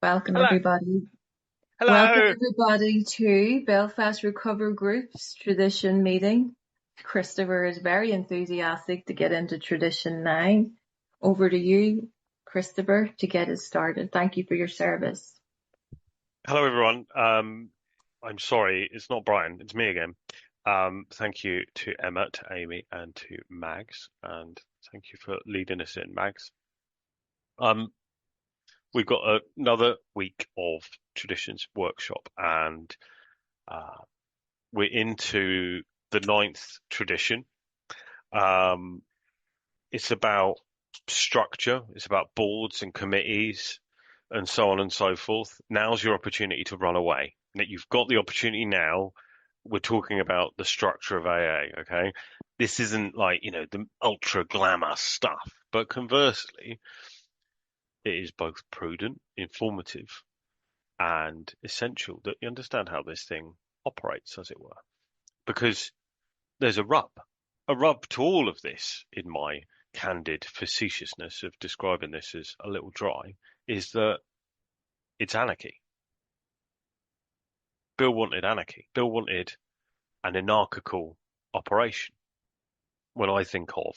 Welcome, Hello. everybody. Welcome, Hello. everybody, to Belfast Recover Group's tradition meeting. Christopher is very enthusiastic to get into tradition now. Over to you, Christopher, to get us started. Thank you for your service. Hello, everyone. I'm sorry, it's not Brian, it's me again. Thank you to Emma, to Amy, and to Mags, and thank you for leading us in, Mags. Um, we've got another week of traditions workshop, and uh, we're into the ninth tradition. Um, it's about structure, it's about boards and committees, and so on and so forth. Now's your opportunity to run away. That you've got the opportunity now. We're talking about the structure of AA, okay? This isn't like, the ultra glamour stuff, but conversely, it is both prudent, informative, and essential that you understand how this thing operates, as it were. Because there's a rub to all of this, in my candid facetiousness of describing this as a little dry, is that it's anarchy. Bill wanted anarchy. Bill wanted an anarchical operation. When I think of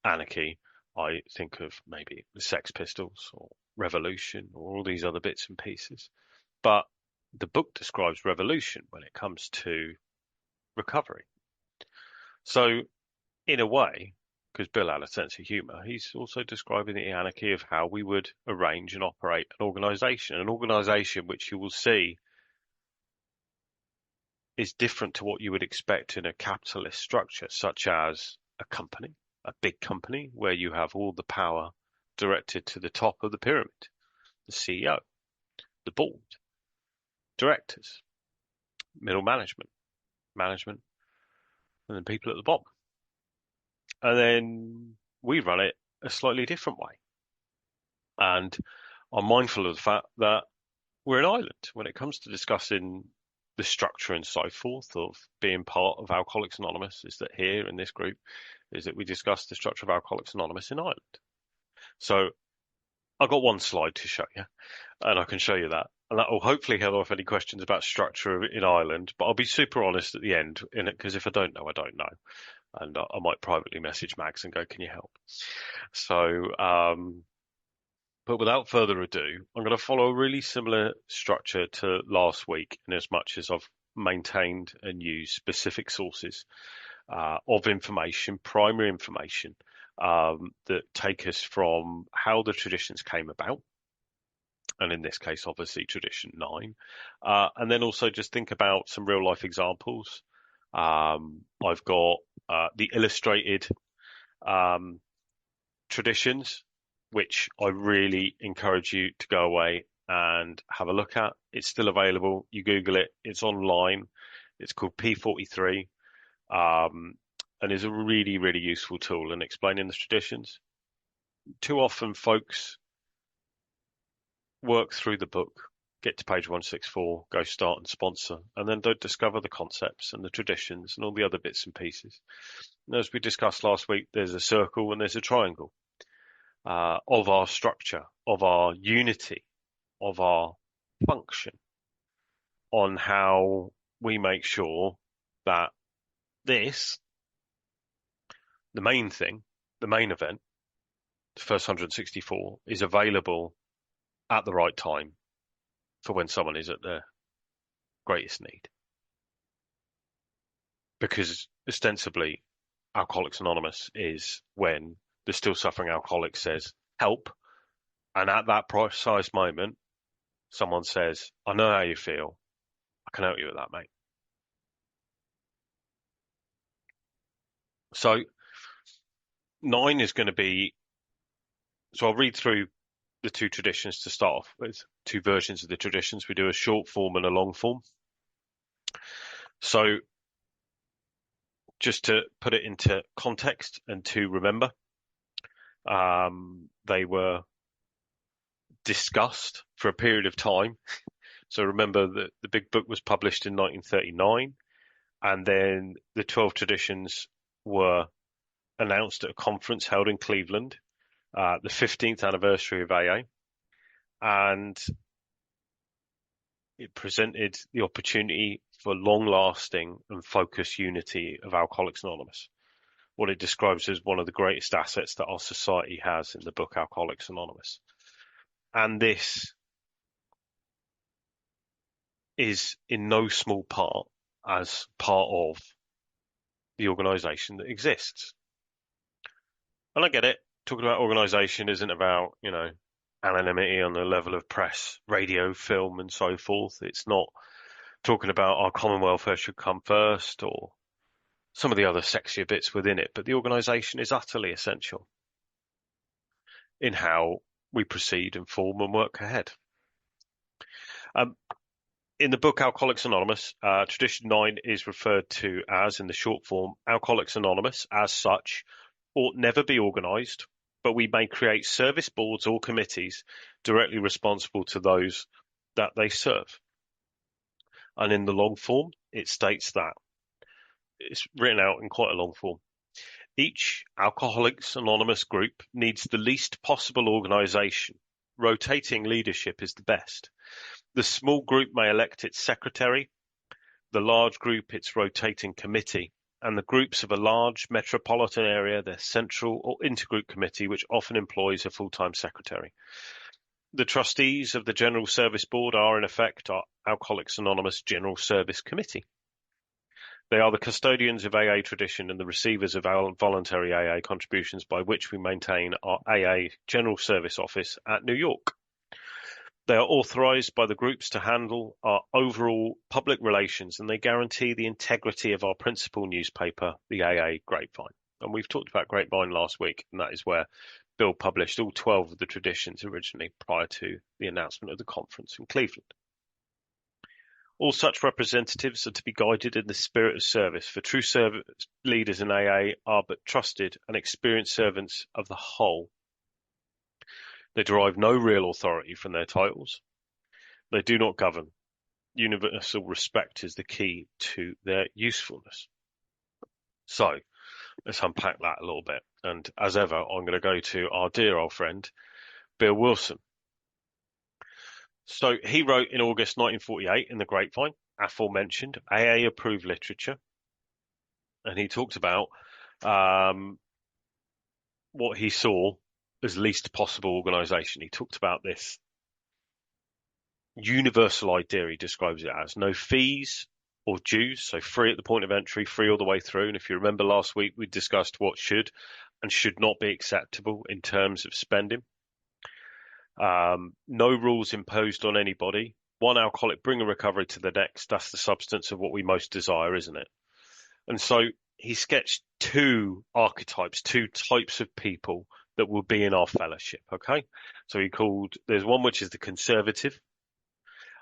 anarchy, I think of maybe the Sex Pistols or revolution or all these other bits and pieces. But the book describes revolution when it comes to recovery. So, in a way, because Bill had a sense of humour, he's also describing the anarchy of how we would arrange and operate an organisation which you will see is different to what you would expect in a capitalist structure, such as a company, a big company, where you have all the power directed to the top of the pyramid, the CEO, the board, directors, middle management, and then people at the bottom. And then we run it a slightly different way. And I'm mindful of the fact that we're an island when it comes to discussing the structure and so forth of being part of Alcoholics Anonymous. Is that here in this group is that we discuss the structure of Alcoholics Anonymous in Ireland. So I've got one slide to show you, and I can show you that. And that will hopefully head off any questions about structure in Ireland. But I'll be super honest at the end in it, because if I don't know, I don't know. And I might privately message Max and go, can you help? So, but without further ado, I'm going to follow a really similar structure to last week in as much as I've maintained and used specific sources of information, primary information, that take us from how the traditions came about, and in this case, obviously, tradition nine, and then also just think about some real life examples. I've got the illustrated um, traditions, which I really encourage you to go away and have a look at. It's still available. You Google it, it's online. It's called P43, and is a really, really useful tool in explaining the traditions. Too often, folks work through the book, get to page 164, go start and sponsor, and then don't discover the concepts and the traditions and all the other bits and pieces. And as we discussed last week, there's a circle and there's a triangle of our structure, of our unity, of our function, on how we make sure that this, the main thing, the main event, the first 164, is available at the right time for when someone is at their greatest need. Because ostensibly, Alcoholics Anonymous is when the still suffering alcoholic says, help. And at that precise moment, someone says, I know how you feel. I can help you with that, mate. So nine is going to be, so I'll read through the two traditions to start off with, two versions of the traditions. We do a short form and a long form. So just to put it into context and to remember, they were discussed for a period of time. So remember that the big book was published in 1939, and then the 12 traditions were announced at a conference held in Cleveland, the 15th anniversary of AA. And it presented the opportunity for long-lasting and focused unity of Alcoholics Anonymous, what it describes as one of the greatest assets that our society has in the book Alcoholics Anonymous. And this is in no small part as part of the organisation that exists. And I get it. Talking about organisation isn't about, anonymity on the level of press, radio, film, and so forth. It's not talking about our common welfare should come first or some of the other sexier bits within it, but the organisation is utterly essential in how we proceed and form and work ahead. In the book Alcoholics Anonymous, Tradition 9 is referred to as, in the short form, Alcoholics Anonymous as such ought never be organised, but we may create service boards or committees directly responsible to those that they serve. And in the long form, it states that. It's written out in quite a long form. Each Alcoholics Anonymous group needs the least possible organisation. Rotating leadership is the best. The small group may elect its secretary, the large group its rotating committee, and the groups of a large metropolitan area their central or intergroup committee, which often employs a full-time secretary. The trustees of the General Service Board are, in effect, our Alcoholics Anonymous General Service Committee. They are the custodians of AA tradition and the receivers of our voluntary AA contributions by which we maintain our AA General Service Office at New York. They are authorised by the groups to handle our overall public relations, and they guarantee the integrity of our principal newspaper, the AA Grapevine. And we've talked about Grapevine last week, and that is where Bill published all 12 of the traditions originally prior to the announcement of the conference in Cleveland. All such representatives are to be guided in the spirit of service, for true service leaders in AA are but trusted and experienced servants of the whole. They derive no real authority from their titles. They do not govern. Universal respect is the key to their usefulness. So, let's unpack that a little bit. And as ever, I'm going to go to our dear old friend, Bill Wilson. So he wrote in August 1948 in the Grapevine, aforementioned AA-approved literature, and he talked about what he saw as least possible organisation. He talked about this universal idea, he describes it as no fees or dues, so free at the point of entry, free all the way through. And if you remember last week, we discussed what should and should not be acceptable in terms of spending. No rules imposed on anybody. One alcoholic, bring a recovery to the next. That's the substance of what we most desire, isn't it? And so he sketched two archetypes, two types of people that will be in our fellowship, okay? So there's one which is the conservative,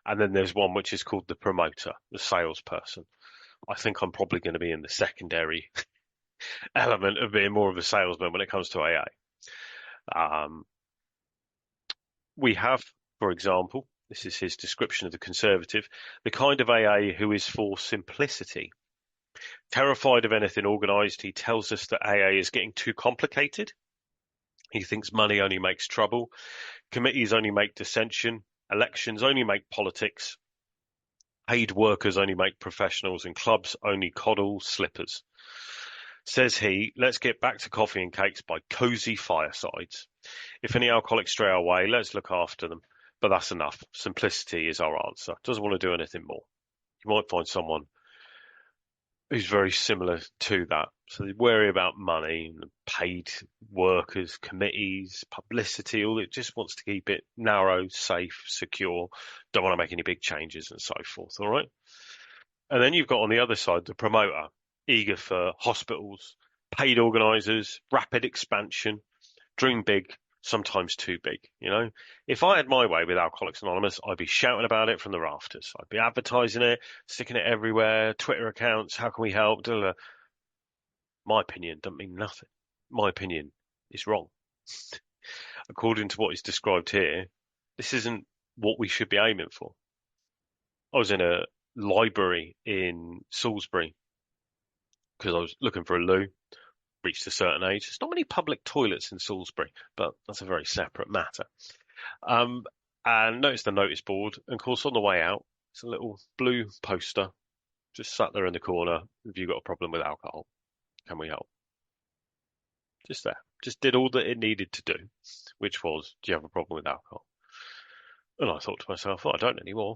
and then there's one which is called the promoter, the salesperson. I think I'm probably going to be in the secondary element of being more of a salesman when it comes to AA. We have, for example, this is his description of the conservative, the kind of AA who is for simplicity. Terrified of anything organised, he tells us that AA is getting too complicated. He thinks money only makes trouble, committees only make dissension, elections only make politics, paid workers only make professionals, and clubs only coddle slippers. Says he, let's get back to coffee and cakes by cosy firesides. If any alcoholics stray our way, let's look after them. But that's enough. Simplicity is our answer. Doesn't want to do anything more. You might find someone who's very similar to that. So they're wary about money, paid workers, committees, publicity, all it just wants to keep it narrow, safe, secure, don't want to make any big changes and so forth, all right? And then you've got on the other side the promoter, eager for hospitals, paid organisers, rapid expansion, dream big, sometimes too big, If I had my way with Alcoholics Anonymous, I'd be shouting about it from the rafters. I'd be advertising it, sticking it everywhere, Twitter accounts, how can we help? My opinion doesn't mean nothing. My opinion is wrong. According to what is described here, this isn't what we should be aiming for. I was in a library in Salisbury because I was looking for a loo, reached a certain age. There's not many public toilets in Salisbury, but that's a very separate matter. And noticed the notice board, and of course on the way out, It's a little blue poster, just sat there in the corner. Have you got a problem with alcohol? Can we help? Just there. Just did all that it needed to do, which was, do you have a problem with alcohol? And I thought to myself, oh, I don't anymore.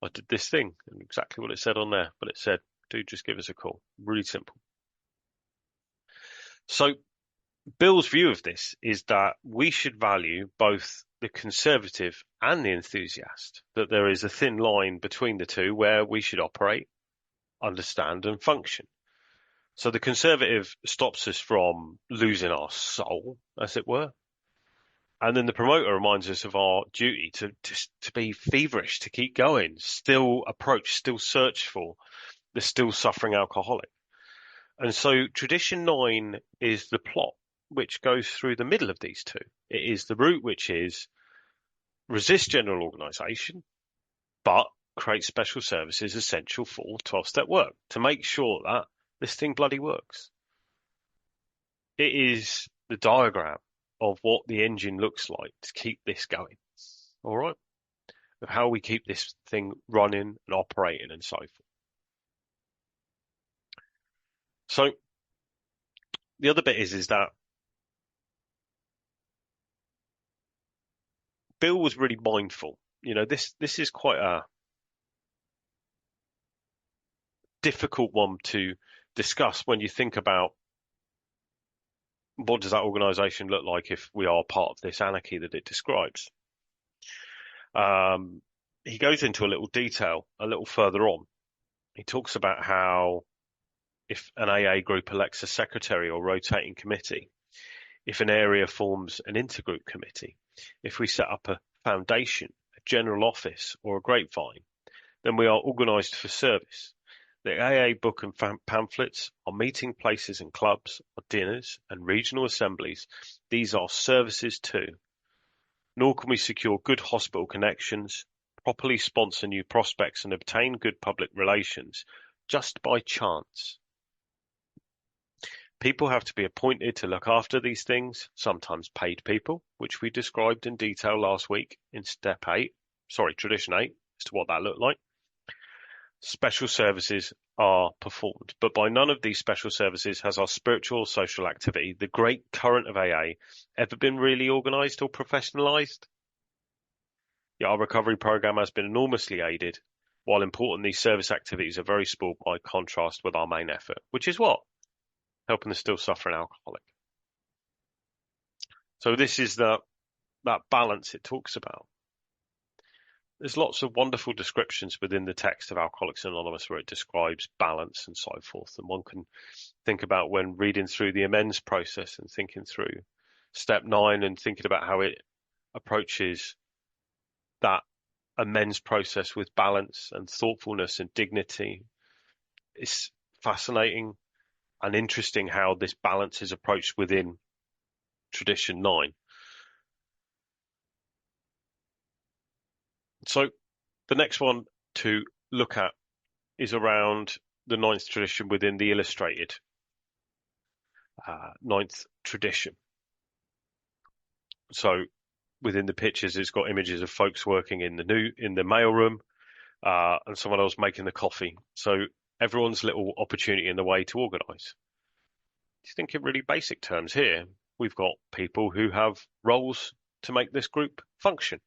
I did this thing, and exactly what it said on there, but it said, dude, just give us a call. Really simple. So Bill's view of this is that we should value both the conservative and the enthusiast, that there is a thin line between the two where we should operate, understand, and function. So the conservative stops us from losing our soul, as it were. And then the promoter reminds us of our duty to be feverish, to keep going, still approach, still search for the still suffering alcoholic. And so tradition 9 is the plot which goes through the middle of these two. It is the route which is resist general organisation, but create special services essential for 12-step work to make sure that this thing bloody works. It is the diagram of what the engine looks like to keep this going. All right? Of how we keep this thing running and operating and so forth. So the other bit is that Bill was really mindful. You know, this is quite a difficult one to discuss when you think about what does that organisation look like if we are part of this anarchy that it describes. He goes into a little detail a little further on. He talks about how if an AA group elects a secretary or rotating committee, if an area forms an intergroup committee, if we set up a foundation, a general office, or a grapevine, then we are organised for service. The AA book and pamphlets, our meeting places and clubs, our dinners and regional assemblies, these are services too. Nor can we secure good hospital connections, properly sponsor new prospects and obtain good public relations just by chance. People have to be appointed to look after these things, sometimes paid people, which we described in detail last week in tradition 8, as to what that looked like. Special services are performed, but by none of these special services has our spiritual or social activity, the great current of AA, ever been really organised or professionalised. Yet our recovery programme has been enormously aided. While important, these service activities are very small by contrast with our main effort, which is what? Helping the still suffering alcoholic. So this is that balance it talks about. There's lots of wonderful descriptions within the text of Alcoholics Anonymous where it describes balance and so forth. And one can think about when reading through the amends process and thinking through step 9 and thinking about how it approaches that amends process with balance and thoughtfulness and dignity. It's fascinating and interesting how this balance is approached within tradition 9. So the next one to look at is around the 9th tradition within the illustrated 9th tradition. So within the pictures, it's got images of folks working in the mailroom and someone else making the coffee. So everyone's little opportunity in the way to organise. You think in really basic terms here, we've got people who have roles to make this group function.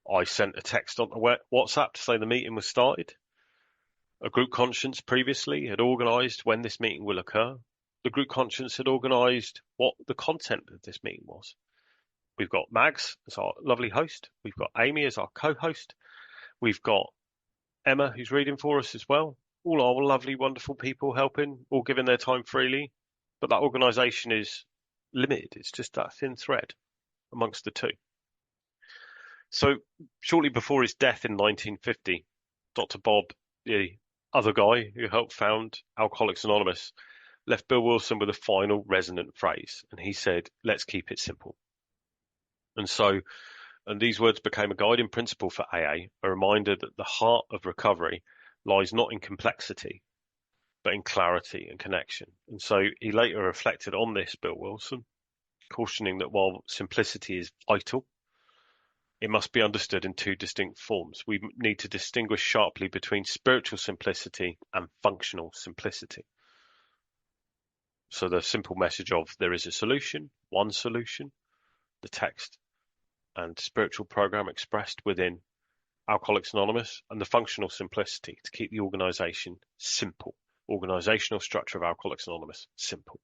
I sent a text on WhatsApp to say the meeting was started. A group conscience previously had organised when this meeting will occur. The group conscience had organised what the content of this meeting was. We've got Mags as our lovely host. We've got Amy as our co-host. We've got Emma who's reading for us as well. All our lovely, wonderful people helping, all giving their time freely. But that organisation is limited. It's just that thin thread amongst the two. So shortly before his death in 1950, Dr. Bob, the other guy who helped found Alcoholics Anonymous, left Bill Wilson with a final resonant phrase. And he said, let's keep it simple. And these words became a guiding principle for AA, a reminder that the heart of recovery lies not in complexity, but in clarity and connection. And so he later reflected on this, Bill Wilson, cautioning that while simplicity is vital, It must be understood in two distinct forms. We need to distinguish sharply between spiritual simplicity and functional simplicity. So the simple message of there is a solution, one solution, the text and spiritual program expressed within Alcoholics Anonymous, and the functional simplicity to keep the organization simple. Organizational structure of Alcoholics Anonymous, simple.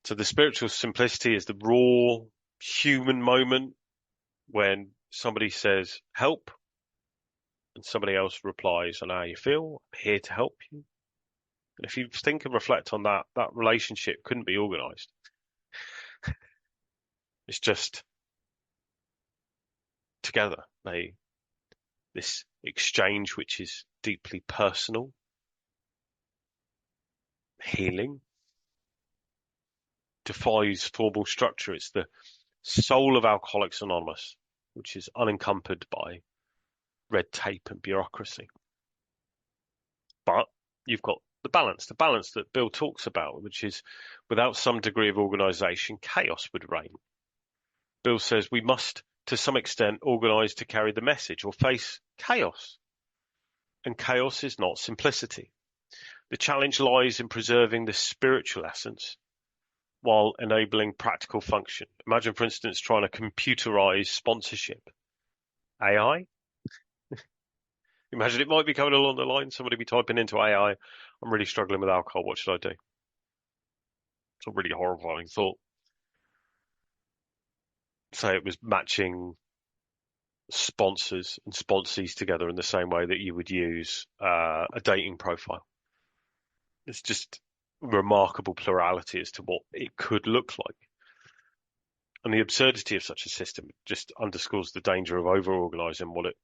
So the spiritual simplicity is the raw human moment when somebody says help and somebody else replies, I know how you feel, I'm here to help you. And if you think and reflect on that, that relationship couldn't be organized. It's just together. This exchange, which is deeply personal, healing, defies formal structure. It's the soul of Alcoholics Anonymous, which is unencumbered by red tape and bureaucracy. But you've got the balance that Bill talks about, which is without some degree of organization, chaos would reign. Bill says we must, to some extent, organize to carry the message or face chaos. And chaos is not simplicity. The challenge lies in preserving the spiritual essence while enabling practical function. Imagine, for instance, trying to computerize sponsorship. AI? Imagine it might be coming along the line, somebody be typing into AI, I'm really struggling with alcohol, what should I do? It's a really horrifying thought. Say it was matching sponsors and sponsees together in the same way that you would use a dating profile. It's just remarkable plurality as to what it could look like. And the absurdity of such a system just underscores the danger of over-organizing what it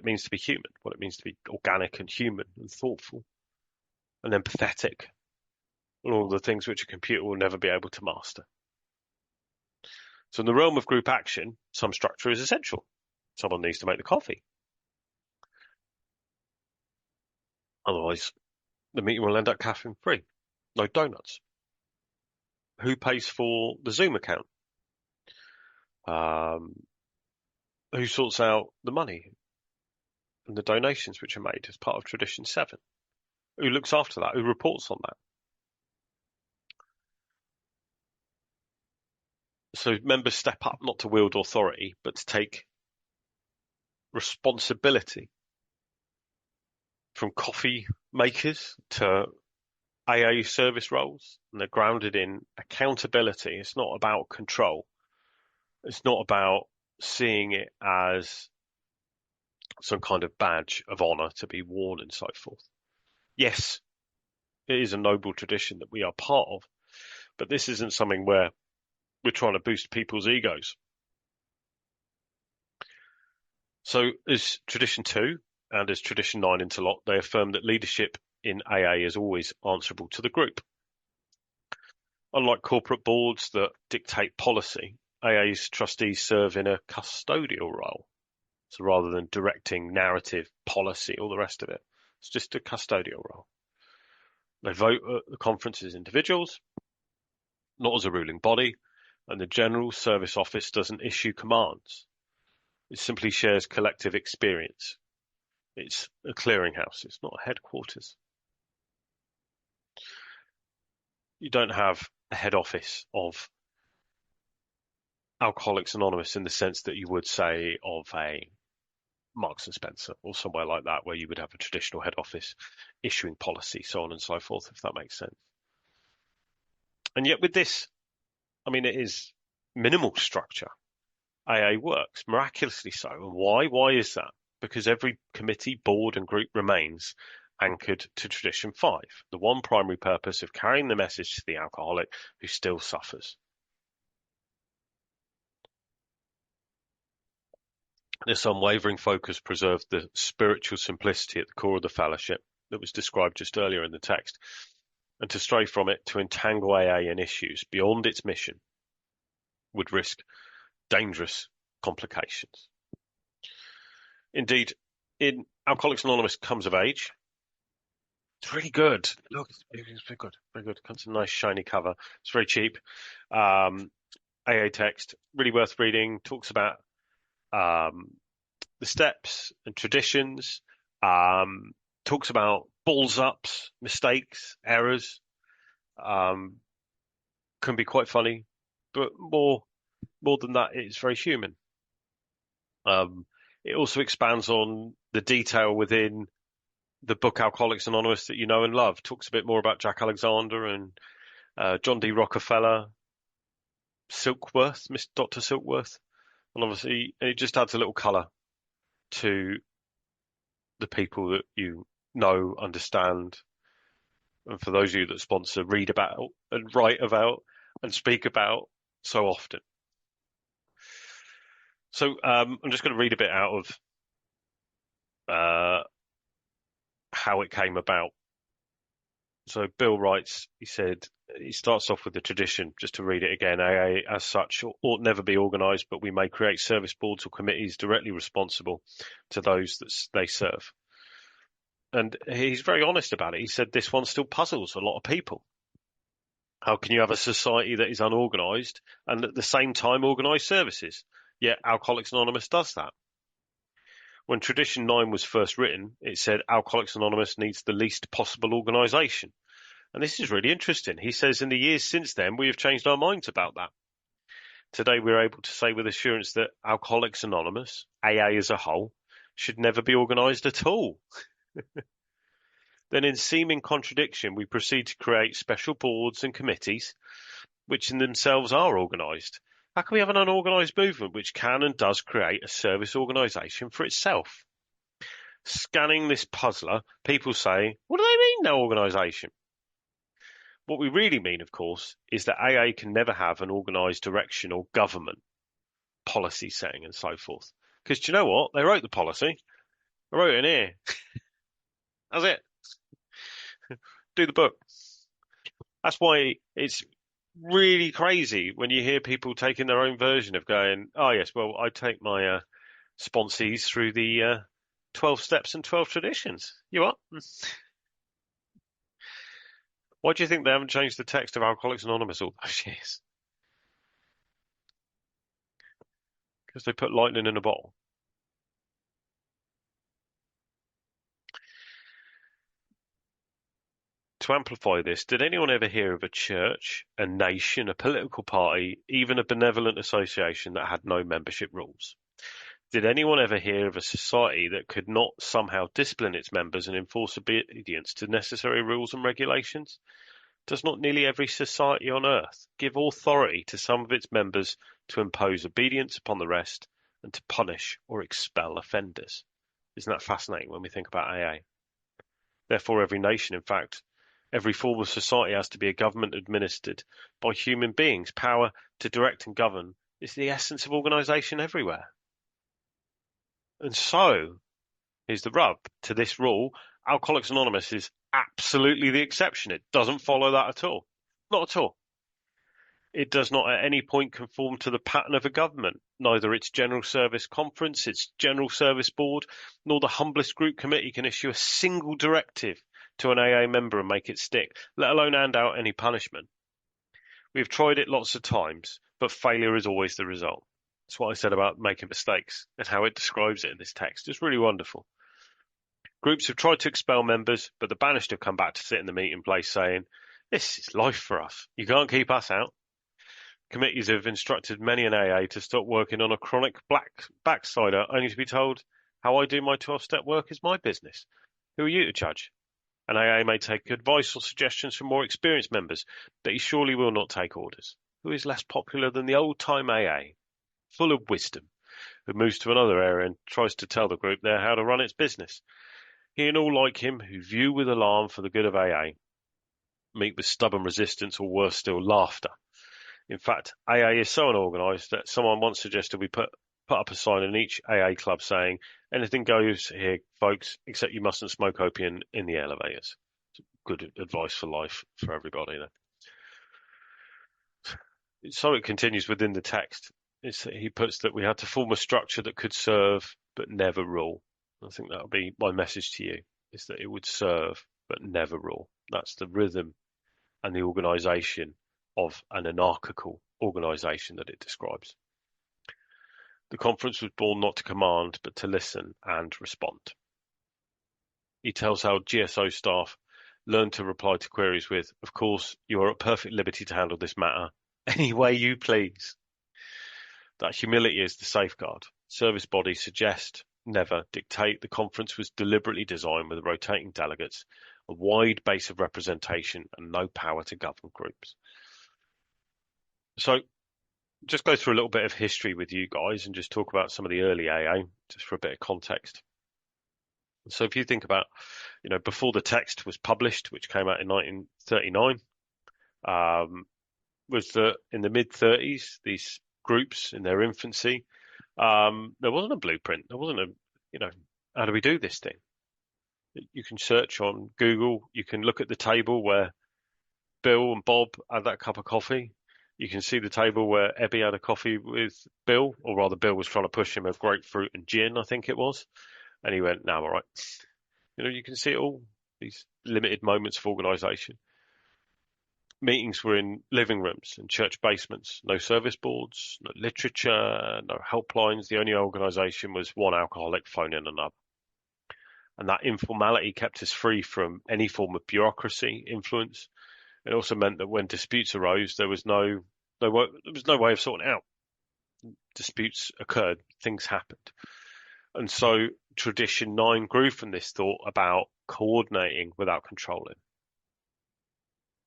means to be human, what it means to be organic and human and thoughtful and empathetic, and all the things which a computer will never be able to master. So in the realm of group action, some structure is essential. Someone needs to make the coffee. Otherwise, the meeting will end up caffeine free. No donuts. Who pays for the Zoom account? Who sorts out the money and the donations which are made as part of Tradition 7? Who looks after that? Who reports on that? So members step up not to wield authority, but to take responsibility, from coffee makers to AA service roles, and they're grounded in accountability. It's not about control. It's not about seeing it as some kind of badge of honor to be worn and so forth. Yes, it is a noble tradition that we are part of, but this isn't something where we're trying to boost people's egos. So as Tradition 2 and as Tradition 9 interlock, they affirm that leadership in AA is always answerable to the group. Unlike corporate boards that dictate policy, AA's trustees serve in a custodial role. So rather than directing narrative, policy, all the rest of it, it's just a custodial role. They vote at the conference as individuals, not as a ruling body, and the General Service Office doesn't issue commands. It simply shares collective experience. It's a clearinghouse. It's not a headquarters. You don't have a head office of Alcoholics Anonymous in the sense that you would say of a Marks and Spencer or somewhere like that, where you would have a traditional head office issuing policy, so on and so forth, if that makes sense. And yet with this, I mean, it is minimal structure. AA works miraculously so. And why? Why is that? Because every committee, board and group remains anchored to Tradition 5, the one primary purpose of carrying the message to the alcoholic who still suffers. This unwavering focus preserved the spiritual simplicity at the core of the fellowship that was described just earlier in the text, and to stray from it to entangle AA in issues beyond its mission would risk dangerous complications. Indeed, in Alcoholics Anonymous Comes of Age, it's really good. Look, it's very good, very good. Comes in a nice shiny cover. It's very cheap. AA text, really worth reading. Talks about the steps and traditions. Um, Talks about balls ups, mistakes, errors. Um, can be quite funny, but more than that, it's very human. Um, it also expands on the detail within the book Alcoholics Anonymous that you know and love. Talks a bit more about Jack Alexander and John D. Rockefeller, Silkworth, Miss Dr. Silkworth, and obviously it just adds a little colour to the people that you know, understand, and for those of you that sponsor, read about and write about and speak about so often. So I'm just going to read a bit out of uh, how it came about. So Bill writes, he said, he starts off with the tradition, just to read it again. AA, as such, ought never be organised, but we may create service boards or committees directly responsible to those that they serve. And he's very honest about it. He said this one still puzzles a lot of people. How can you have a society that is unorganised and at the same time organise services? Yet Alcoholics Anonymous does that. When Tradition 9 was first written, it said Alcoholics Anonymous needs the least possible organisation. And this is really interesting. He says in the years since then, we have changed our minds about that. Today, we're able to say with assurance that Alcoholics Anonymous, AA as a whole, should never be organised at all. Then in seeming contradiction, we proceed to create special boards and committees, which in themselves are organised. How can we have an unorganised movement which can and does create a service organisation for itself? Scanning this puzzler, people say, what do they mean, no organisation? What we really mean, of course, is that AA can never have an organised direction or government, policy setting and so forth. Because do you know what? They wrote the policy. I wrote it in here. That's it. Do the book. That's why it's really crazy when you hear people taking their own version of going, oh, yes, well, I take my sponsees through the 12 steps and 12 traditions. You what? Why do you think they haven't changed the text of Alcoholics Anonymous all those years? Because they put lightning in a bottle. To amplify this, did anyone ever hear of a church, a nation, a political party, even a benevolent association that had no membership rules? Did anyone ever hear of a society that could not somehow discipline its members and enforce obedience to necessary rules and regulations? Does not nearly every society on earth give authority to some of its members to impose obedience upon the rest and to punish or expel offenders? Isn't that fascinating when we think about AA? Therefore, every nation, in fact, every form of society has to be a government administered by human beings. Power to direct and govern is the essence of organisation everywhere. And so, here's the rub to this rule. Alcoholics Anonymous is absolutely the exception. It doesn't follow that at all. Not at all. It does not at any point conform to the pattern of a government, neither its General Service Conference, its General Service Board, nor the humblest group committee can issue a single directive to an AA member and make it stick, let alone hand out any punishment. We've tried it lots of times, but failure is always the result. That's what I said about making mistakes and how it describes it in this text. It's really wonderful. Groups have tried to expel members, but the banished have come back to sit in the meeting place saying, this is life for us. You can't keep us out. Committees have instructed many in AA to stop working on a chronic backslider, only to be told, how I do my 12-step work is my business. Who are you to judge? An AA may take advice or suggestions from more experienced members, but he surely will not take orders. Who is less popular than the old-time AA, full of wisdom, who moves to another area and tries to tell the group there how to run its business? He and all like him, who view with alarm for the good of AA, meet with stubborn resistance or worse still, laughter. In fact, AA is so unorganised that someone once suggested we put up a sign in each AA club saying, anything goes here, folks, except you mustn't smoke opium in the elevators. Good advice for life for everybody. So it continues within the text. He puts that we had to form a structure that could serve but never rule. I think that'll be my message to you, is that it would serve but never rule. That's the rhythm and the organisation of an anarchical organisation that it describes. The conference was born not to command, but to listen and respond. He tells how GSO staff learned to reply to queries with, "Of course, you are at perfect liberty to handle this matter any way you please." That humility is the safeguard. Service bodies suggest, never dictate. The conference was deliberately designed with rotating delegates, a wide base of representation, and no power to govern groups. So just go through a little bit of history with you guys and just talk about some of the early AA, just for a bit of context. So if you think about, before the text was published, which came out in 1939, was that in the mid-30s, these groups in their infancy, there wasn't a blueprint. There wasn't how do we do this thing? You can search on Google. You can look at the table where Bill and Bob had that cup of coffee. You can see the table where Ebby had a coffee with Bill, or rather Bill was trying to push him a grapefruit and gin, I think it was. And he went, "No, I'm all right." You can see it all, these limited moments of organisation. Meetings were in living rooms and church basements. No service boards, no literature, no helplines. The only organisation was one alcoholic phoning another. And that informality kept us free from any form of bureaucracy influence. It also meant that when disputes arose, there was no way of sorting it out. Disputes occurred, things happened. And so Tradition 9 grew from this thought about coordinating without controlling.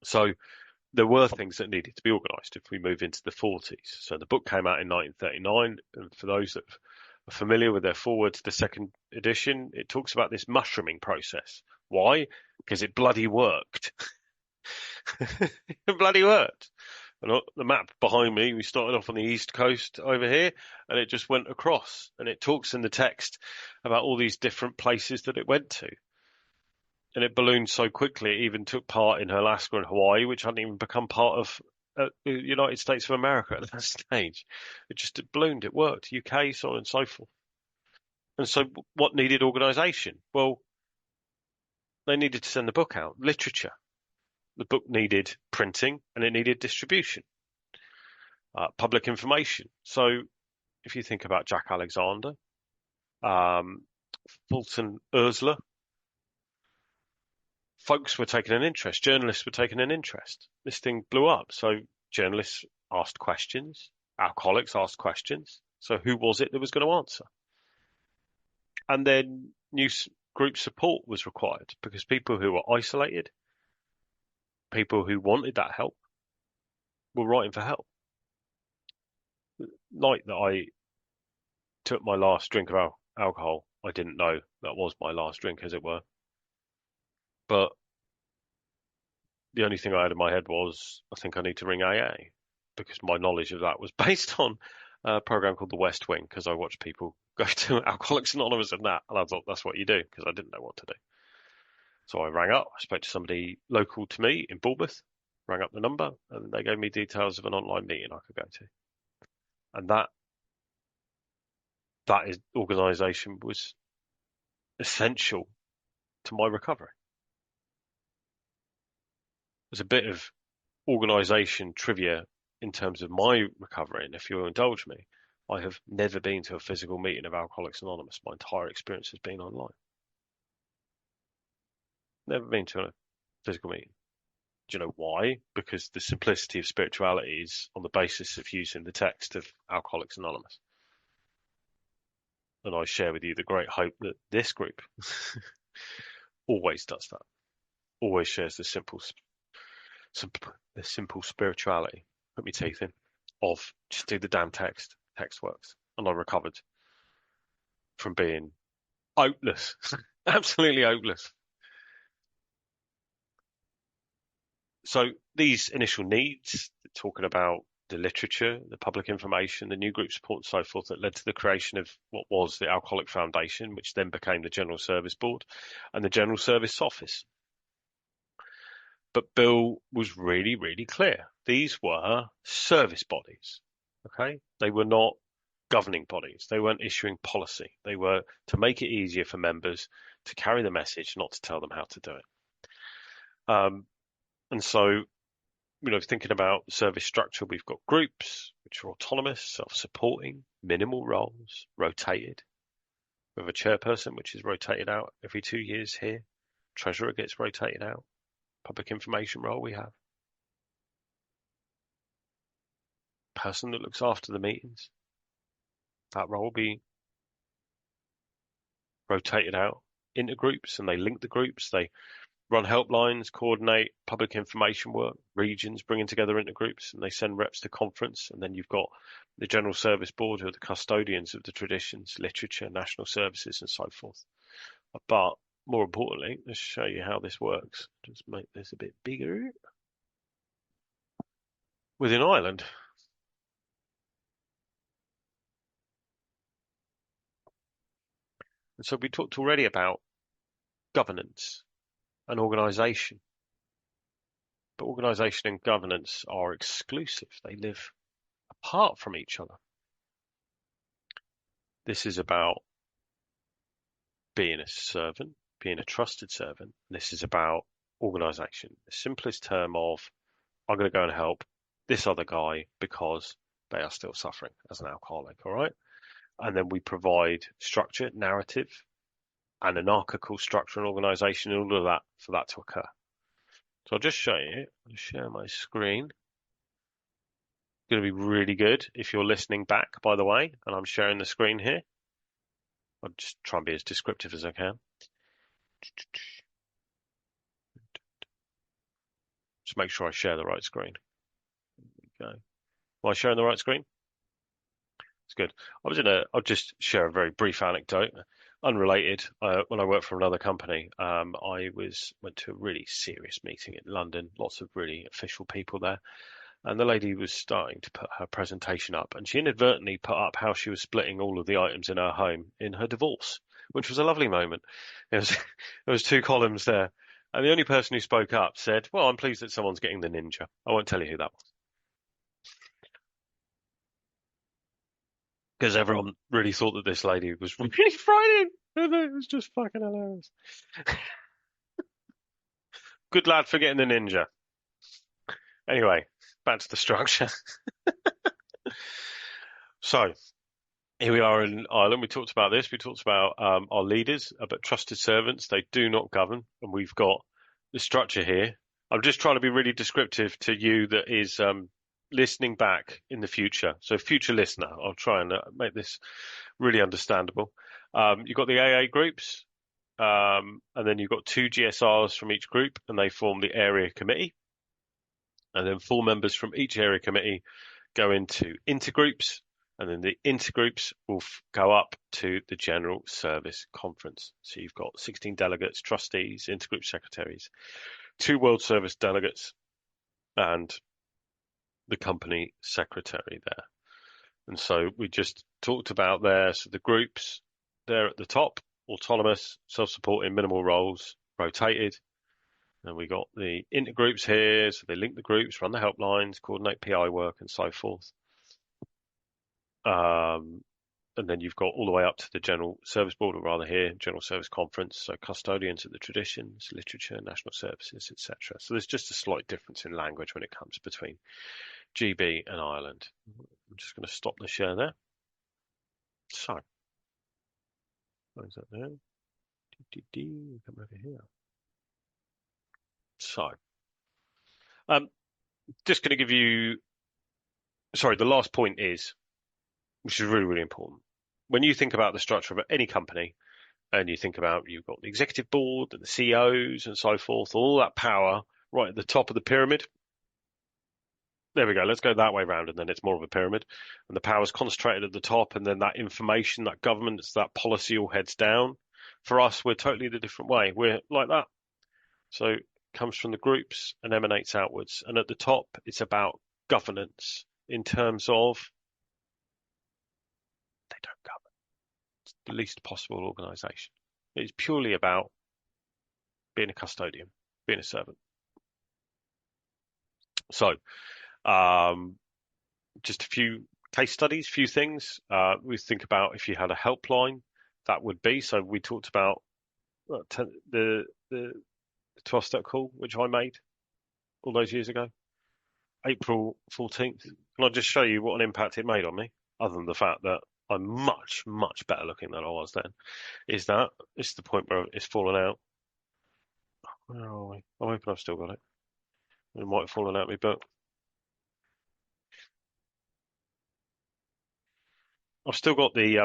So there were things that needed to be organised if we move into the 40s. So the book came out in 1939, and for those that are familiar with their foreword to the second edition, it talks about this mushrooming process. Why? Because it bloody worked. It bloody worked. And the map behind me, we started off on the east coast over here, and it just went across. And it talks in the text about all these different places that it went to. And it ballooned so quickly, it even took part in Alaska and Hawaii, which hadn't even become part of the United States of America at that stage. It ballooned, it worked. UK, so on and so forth. And so what needed organisation? Well, they needed to send the book out, literature. The book needed printing and it needed distribution, public information. So if you think about Jack Alexander, Fulton Ursula, folks were taking an interest. Journalists were taking an interest. This thing blew up. So journalists asked questions. Alcoholics asked questions. So who was it that was going to answer? And then new group support was required because people who were isolated, people who wanted that help, were writing for help. The night that I took my last drink of alcohol, I didn't know that was my last drink, as it were. But the only thing I had in my head was, I think I need to ring AA, because my knowledge of that was based on a program called The West Wing, because I watched people go to Alcoholics Anonymous and that, and I thought that's what you do, because I didn't know what to do. So I rang up, I spoke to somebody local to me in Bournemouth, rang up the number, and they gave me details of an online meeting I could go to. And that organisation was essential to my recovery. There's a bit of organisation trivia in terms of my recovery, and if you'll indulge me, I have never been to a physical meeting of Alcoholics Anonymous. My entire experience has been online. Never been to a physical meeting. Do you know why? Because the simplicity of spirituality is on the basis of using the text of Alcoholics Anonymous. And I share with you the great hope that this group always does that. Always shares the simple spirituality, put my teeth in, of just do the damn text. Text works. And I recovered from being hopeless, absolutely hopeless. So these initial needs, talking about the literature, the public information, the new group support and so forth, that led to the creation of what was the Alcoholic Foundation, which then became the General Service Board and the General Service Office. But Bill was really, really clear. These were service bodies. Okay? They were not governing bodies. They weren't issuing policy. They were to make it easier for members to carry the message, not to tell them how to do it. And so thinking about service structure, we've got groups which are autonomous, self-supporting, minimal roles, rotated. We have a chairperson which is rotated out every 2 years here. Treasurer gets rotated out. Public information role we have. Person that looks after the meetings. That role will be rotated out into groups, and they link the groups. They run helplines, coordinate public information work, regions, bringing together into groups, and they send reps to conference. And then you've got the General Service Board, who are the custodians of the traditions, literature, national services, and so forth. But more importantly, let's show you how this works. Just make this a bit bigger. Within Ireland, and so we talked already about governance and organisation. But organisation and governance are exclusive. They live apart from each other. This is about being a servant, being a trusted servant. This is about organisation. The simplest term of, I'm going to go and help this other guy because they are still suffering as an alcoholic, all right? And then we provide structure, narrative, and anarchical structure and organisation, and all of that for that to occur. So I'll just show you. I'll share my screen. It's going to be really good if you're listening back, by the way, and I'm sharing the screen here. I'll just try and be as descriptive as I can. Just make sure I share the right screen. There we go. Am I sharing the right screen? It's good. I'll just share a very brief anecdote, unrelated. When I worked for another company, I went to a really serious meeting in London, lots of really official people there. And the lady was starting to put her presentation up, and she inadvertently put up how she was splitting all of the items in her home in her divorce, which was a lovely moment. There was two columns there, and the only person who spoke up said, "Well, I'm pleased that someone's getting the ninja." I won't tell you who that was, because everyone really thought that this lady was really frightening. It was just fucking hilarious. Good lad for getting the ninja. Anyway, back to the structure. So, here we are in Ireland. We talked about this. We talked about our leaders, but trusted servants, they do not govern. And we've got the structure here. I'm just trying to be really descriptive to you that is listening back in the future. So future listener, I'll try and make this really understandable. You've got the AA groups, and then you've got two GSRs from each group, and they form the area committee. And then 4 members from each area committee go into intergroups, and then the intergroups will go up to the General Service Conference. So you've got 16 delegates, trustees, intergroup secretaries, 2 World Service delegates, and the company secretary there. And so we just talked about there, so the groups there at the top, autonomous, self-supporting, minimal roles, rotated. And we got the intergroups here, so they link the groups, run the helplines, coordinate PI work, and so forth. And then you've got all the way up to the General Service Board, or rather here, General Service Conference, so custodians of the traditions, literature, national services, etc. So there's just a slight difference in language when it comes between GB and Ireland. I'm just going to stop the share there. So, what is that there? Come over here. So, just going to give you, sorry, the last point is, which is really, really important. When you think about the structure of any company, and you think about you've got the executive board and the CEOs and so forth, all that power right at the top of the pyramid. There we go. Let's go that way round, and then it's more of a pyramid. And the power is concentrated at the top, and then that information, that governance, that policy all heads down. For us, we're totally the different way. We're like that. So it comes from the groups and emanates outwards. And at the top, it's about governance in terms of they don't govern. It's the least possible organisation. It's purely about being a custodian, being a servant. So, just a few case studies, few things. We think about if you had a helpline, that would be. So we talked about the 12-step call, which I made all those years ago. April 14th. Can I just show you what an impact it made on me? Other than the fact that I'm much, much better looking than I was then. Is that it's the point where it's fallen out. Where are we? I'm hoping I've still got it. It might have fallen out of me, but I've still got the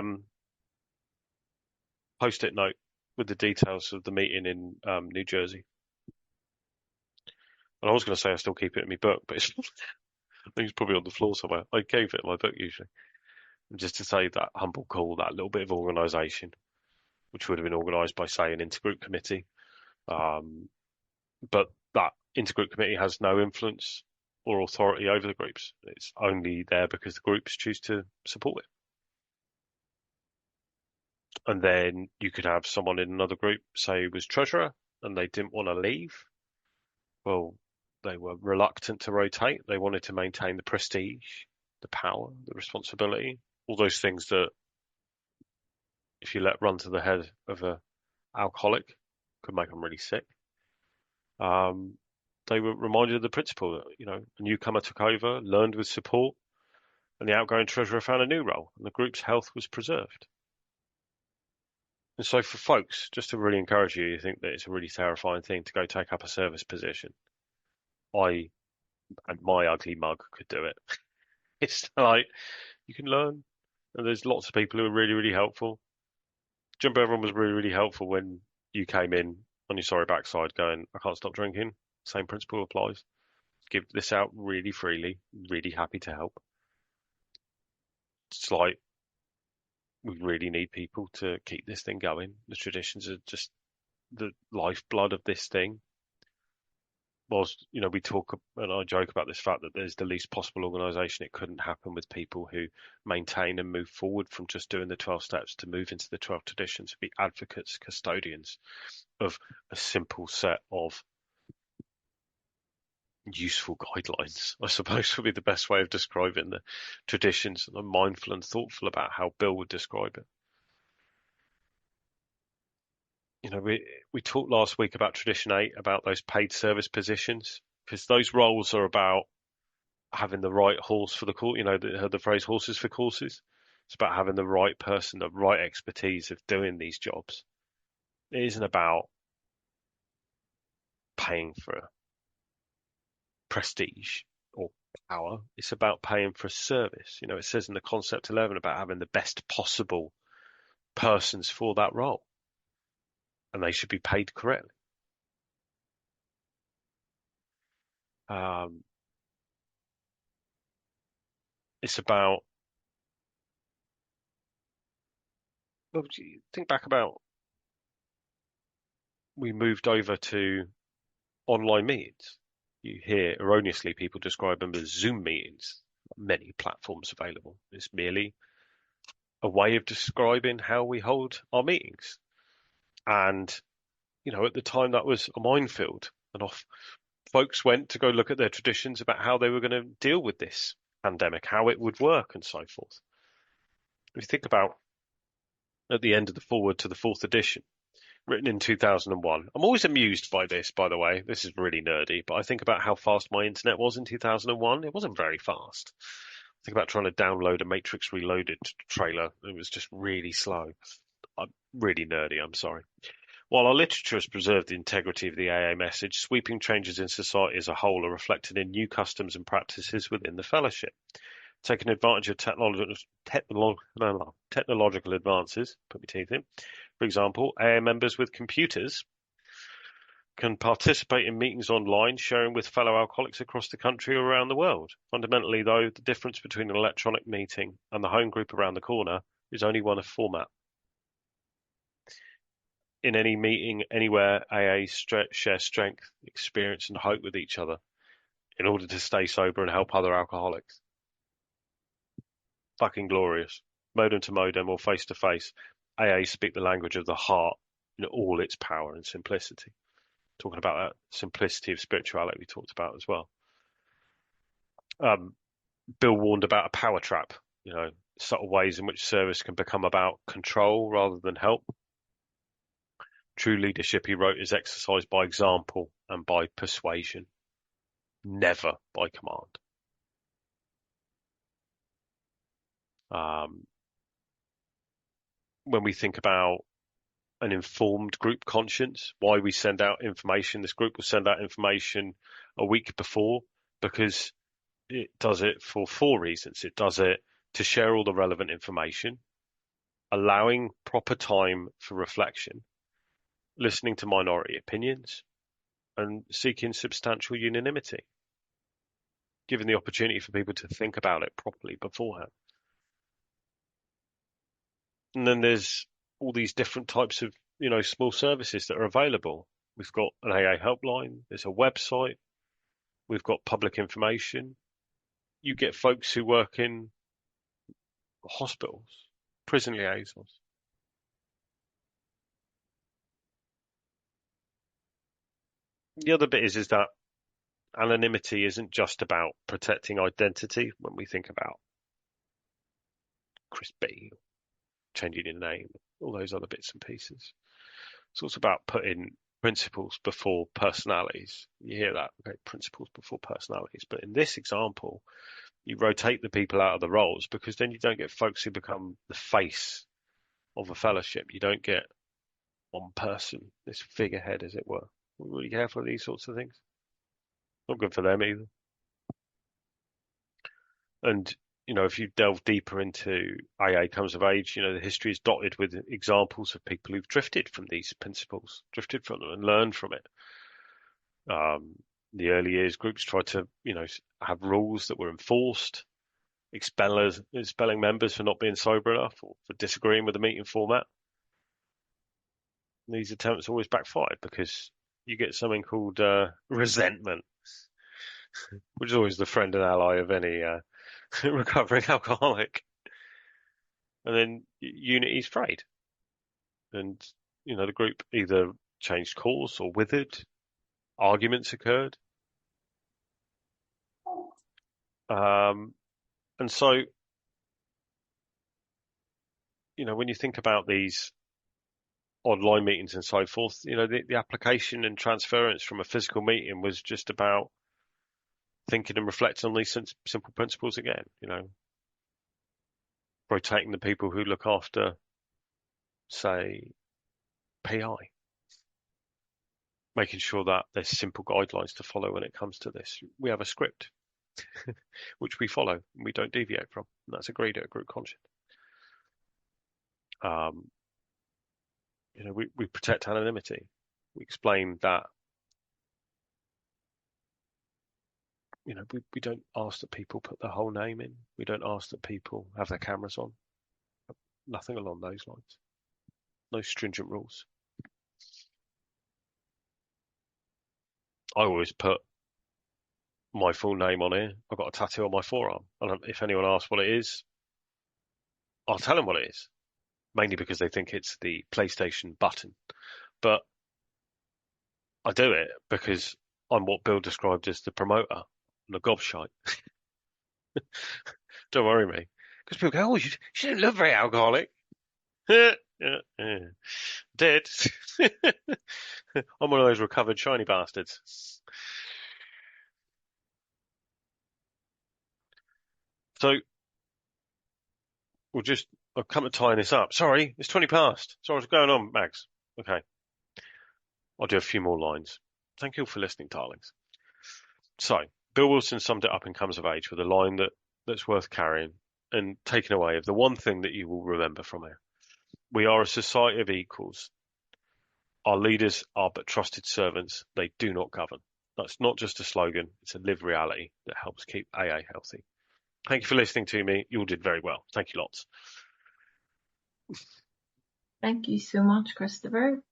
post-it note with the details of the meeting in New Jersey. And I was going to say I still keep it in my book, but I think it's probably on the floor somewhere. I gave it in my book usually. And just to say that humble call, that little bit of organisation, which would have been organised by, say, an intergroup committee. Um, but that intergroup committee has no influence or authority over the groups. It's only there because the groups choose to support it. And then you could have someone in another group say was treasurer and they didn't want to leave. Well, they were reluctant to rotate. They wanted to maintain the prestige, the power, the responsibility, all those things that if you let run to the head of a alcoholic could make them really sick. Um, they were reminded of the principle that, a newcomer took over, learned with support, and the outgoing treasurer found a new role, and the group's health was preserved. And so for folks, just to really encourage you, you think that it's a really terrifying thing to go take up a service position. I and my ugly mug could do it. It's like you can learn, and there's lots of people who are really, really helpful. Jumbo, everyone was really, really helpful when you came in on your sorry backside going, I can't stop drinking. Same principle applies. Give this out really freely, really happy to help. It's like we really need people to keep this thing going. The traditions are just the lifeblood of this thing. Whilst, we talk and I joke about this fact that there's the least possible organisation, it couldn't happen with people who maintain and move forward from just doing the 12 steps to move into the 12 traditions, be advocates, custodians of a simple set of useful guidelines, I suppose would be the best way of describing the traditions. And I'm mindful and thoughtful about how Bill would describe it. We talked last week about Tradition 8, about those paid service positions, because those roles are about having the right horse for the course. The phrase horses for courses. It's about having the right person, the right expertise of doing these jobs. It isn't about paying for prestige or power. It's about paying for a service. It says in the concept 11 about having the best possible persons for that role, and they should be paid correctly. Um, it's about, well, think back about we moved over to online meetings. You hear erroneously people describe them as Zoom meetings. Many platforms available. It's merely a way of describing how we hold our meetings. And, at the time that was a minefield, and off folks went to go look at their traditions about how they were going to deal with this pandemic, how it would work, and so forth. If you think about at the end of the foreword to the fourth edition, written in 2001. I'm always amused by this, by the way. This is really nerdy, but I think about how fast my internet was in 2001. It wasn't very fast. Think about trying to download a Matrix Reloaded trailer. It was just really slow. I'm really nerdy, I'm sorry. While our literature has preserved the integrity of the AA message, sweeping changes in society as a whole are reflected in new customs and practices within the fellowship. Taking advantage of technological advances, put my teeth in. For example, AA members with computers can participate in meetings online, sharing with fellow alcoholics across the country or around the world. Fundamentally, though, the difference between an electronic meeting and the home group around the corner is only one of format. In any meeting, anywhere, AA share strength, experience, and hope with each other in order to stay sober and help other alcoholics. Fucking glorious. Modem to modem or face to face, AA speak the language of the heart in all its power and simplicity. Talking about that simplicity of spirituality we talked about as well. Bill warned about a power trap, subtle ways in which service can become about control rather than help. True leadership, he wrote, is exercised by example and by persuasion, never by command. When we think about an informed group conscience, why we send out information, this group will send out information a week before because it does it for four reasons. It does it to share all the relevant information, allowing proper time for reflection, listening to minority opinions, and seeking substantial unanimity, giving the opportunity for people to think about it properly beforehand. And then there's all these different types of, small services that are available. We've got an AA helpline, there's a website, we've got public information. You get folks who work in hospitals, prison liaisons. The other bit is that anonymity isn't just about protecting identity when we think about Chris B, changing your name, all those other bits and pieces. It's also about putting principles before personalities. You hear that, okay, principles before personalities. But in this example, you rotate the people out of the roles because then you don't get folks who become the face of a fellowship. You don't get one person, this figurehead, as it were. We're really careful of these sorts of things. Not good for them either. And if you delve deeper into AA Comes of Age, the history is dotted with examples of people who've drifted from these principles, drifted from them and learned from it. The early years groups tried to, have rules that were enforced, expelling members for not being sober enough or for disagreeing with the meeting format. These attempts always backfired because you get something called resentment, which is always the friend and ally of any recovering alcoholic. And then unity's frayed. And, the group either changed course or withered. Arguments occurred. And so, when you think about these online meetings and so forth, the application and transference from a physical meeting was just about thinking and reflecting on these simple principles again, rotating the people who look after, say, PI, making sure that there's simple guidelines to follow when it comes to this. We have a script which we follow and we don't deviate from. And that's agreed at a group conscience. We protect anonymity. We explain that, we don't ask that people put their whole name in. We don't ask that people have their cameras on. Nothing along those lines. No stringent rules. I always put my full name on here. I've got a tattoo on my forearm. And if anyone asks what it is, I'll tell them what it is. Mainly because they think it's the PlayStation button. But I do it because I'm what Bill described as the promoter, the gobshite. Don't worry me. Because people go, oh, you don't look very alcoholic. Did. I'm one of those recovered shiny bastards. So I'll come to tying this up. Sorry, it's 20 past. Sorry, what's going on, Max? Okay. I'll do a few more lines. Thank you all for listening, darlings. So, Bill Wilson summed it up in Comes of Age with a line that's worth carrying and taking away of the one thing that you will remember from it. We are a society of equals. Our leaders are but trusted servants. They do not govern. That's not just a slogan. It's a lived reality that helps keep AA healthy. Thank you for listening to me. You all did very well. Thank you lots. Thank you so much, Christopher.